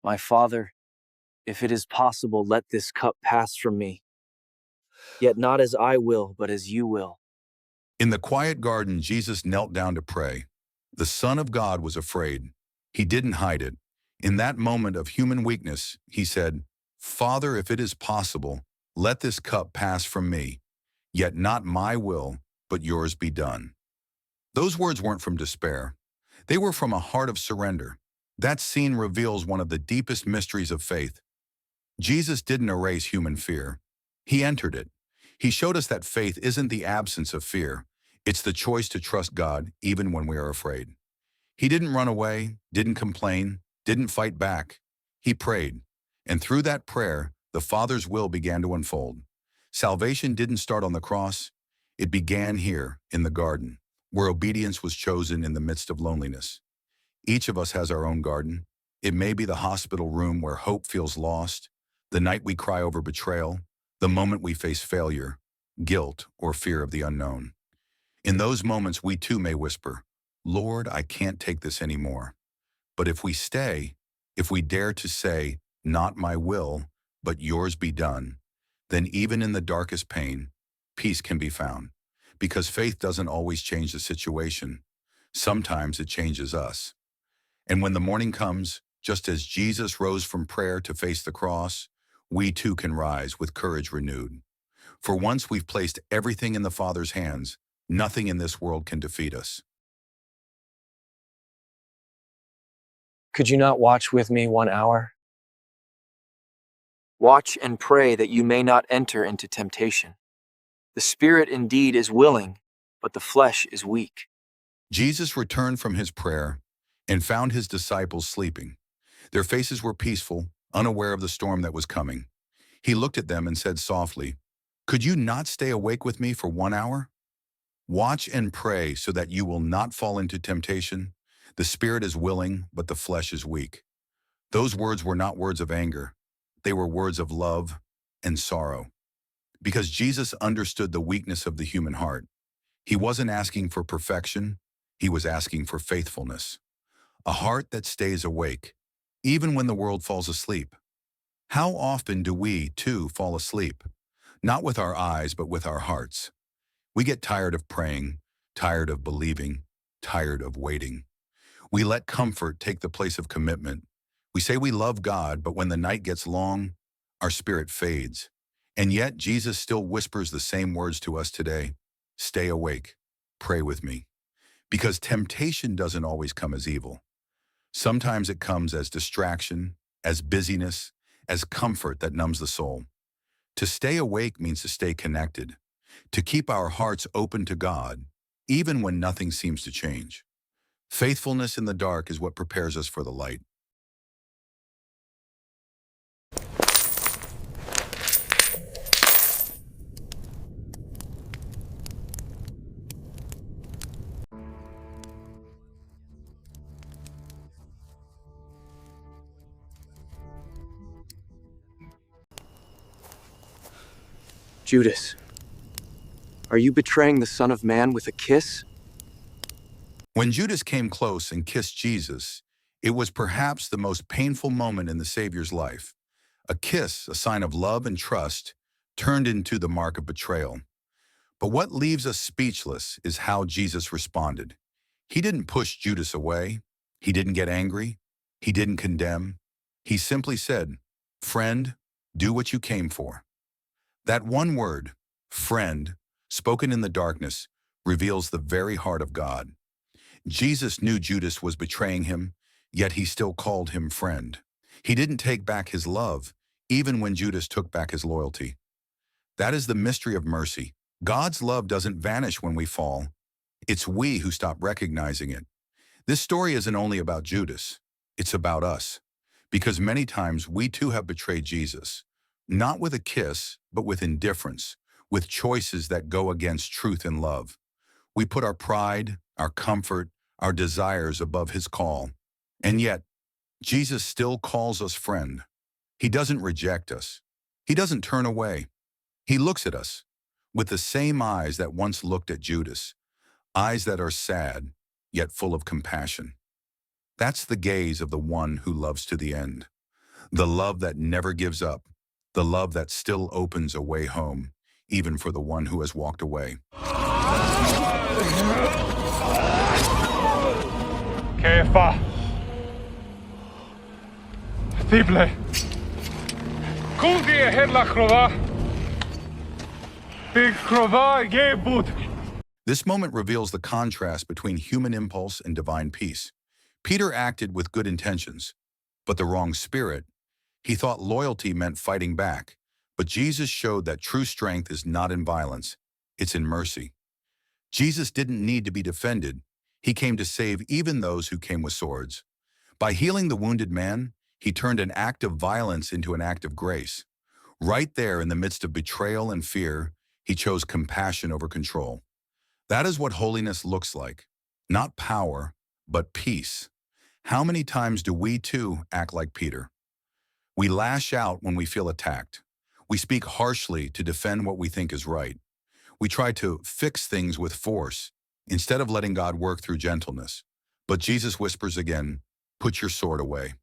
My Father, if it is possible, let this cup pass from me. Yet not as I will, but as you will. In the quiet garden, Jesus knelt down to pray. The Son of God was afraid. He didn't hide it. In that moment of human weakness, he said, "Father, if it is possible, let this cup pass from me. Yet not my will, but yours be done." Those words weren't from despair. They were from a heart of surrender. That scene reveals one of the deepest mysteries of faith. Jesus didn't erase human fear. He entered it. He showed us that faith isn't the absence of fear. It's the choice to trust God even when we are afraid. He didn't run away, didn't complain, didn't fight back. He prayed. And through that prayer, the Father's will began to unfold. Salvation didn't start on the cross. It began here, in the garden, where obedience was chosen in the midst of loneliness. Each of us has our own garden. It may be the hospital room where hope feels lost, the night we cry over betrayal, the moment we face failure, guilt, or fear of the unknown. In those moments, we too may whisper, "Lord, I can't take this anymore." But if we stay, if we dare to say, "Not my will, but yours be done," then even in the darkest pain, peace can be found. Because faith doesn't always change the situation. Sometimes it changes us. And when the morning comes, just as Jesus rose from prayer to face the cross, we too can rise with courage renewed. For once we've placed everything in the Father's hands, nothing in this world can defeat us. Could you not watch with me 1 hour? Watch and pray that you may not enter into temptation. The spirit indeed is willing, but the flesh is weak. Jesus returned from his prayer and found his disciples sleeping. Their faces were peaceful, unaware of the storm that was coming. He looked at them and said softly, "Could you not stay awake with me for 1 hour? Watch and pray so that you will not fall into temptation. The spirit is willing, but the flesh is weak." Those words were not words of anger. They were words of love and sorrow. Because Jesus understood the weakness of the human heart. He wasn't asking for perfection. He was asking for faithfulness. A heart that stays awake, even when the world falls asleep. How often do we, too, fall asleep? Not with our eyes, but with our hearts. We get tired of praying, tired of believing, tired of waiting. We let comfort take the place of commitment. We say we love God, but when the night gets long, our spirit fades. And yet Jesus still whispers the same words to us today. Stay awake. Pray with me. Because temptation doesn't always come as evil. Sometimes it comes as distraction, as busyness, as comfort that numbs the soul. To stay awake means to stay connected, to keep our hearts open to God, even when nothing seems to change. Faithfulness in the dark is what prepares us for the light. Judas, are you betraying the Son of Man with a kiss? When Judas came close and kissed Jesus, it was perhaps the most painful moment in the Savior's life. A kiss, a sign of love and trust, turned into the mark of betrayal. But what leaves us speechless is how Jesus responded. He didn't push Judas away. He didn't get angry. He didn't condemn. He simply said, "Friend, do what you came for." That one word, friend, spoken in the darkness, reveals the very heart of God. Jesus knew Judas was betraying him, yet he still called him friend. He didn't take back his love, even when Judas took back his loyalty. That is the mystery of mercy. God's love doesn't vanish when we fall. It's we who stop recognizing it. This story isn't only about Judas. It's about us. Because many times we too have betrayed Jesus. Not with a kiss, but with indifference, with choices that go against truth and love. We put our pride, our comfort, our desires above his call. And yet, Jesus still calls us friend. He doesn't reject us. He doesn't turn away. He looks at us with the same eyes that once looked at Judas, eyes that are sad, yet full of compassion. That's the gaze of the one who loves to the end. The love that never gives up. The love that still opens a way home, even for the one who has walked away. Kefa. Tible. Kungi hela krova. Big krova gebut. This moment reveals the contrast between human impulse and divine peace. Peter acted with good intentions, but the wrong spirit. He thought loyalty meant fighting back, but Jesus showed that true strength is not in violence, it's in mercy. Jesus didn't need to be defended. He came to save even those who came with swords. By healing the wounded man, he turned an act of violence into an act of grace. Right there in the midst of betrayal and fear, he chose compassion over control. That is what holiness looks like. Not power, but peace. How many times do we too act like Peter? We lash out when we feel attacked. We speak harshly to defend what we think is right. We try to fix things with force instead of letting God work through gentleness. But Jesus whispers again, put your sword away.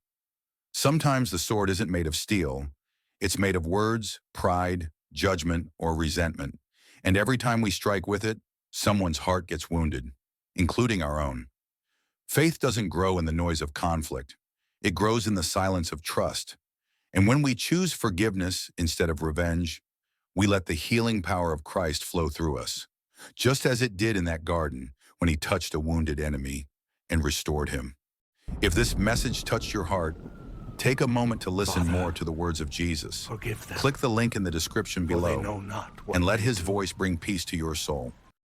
Sometimes the sword isn't made of steel. It's made of words, pride, judgment, or resentment. And every time we strike with it, someone's heart gets wounded, including our own. Faith doesn't grow in the noise of conflict. It grows in the silence of trust. And when we choose forgiveness instead of revenge, we let the healing power of Christ flow through us, just as it did in that garden when he touched a wounded enemy and restored him. If this message touched your heart, take a moment to listen Father, more to the words of Jesus. forgive them, Click the link in the description for they below know not what and let they his do. voice bring peace to your soul.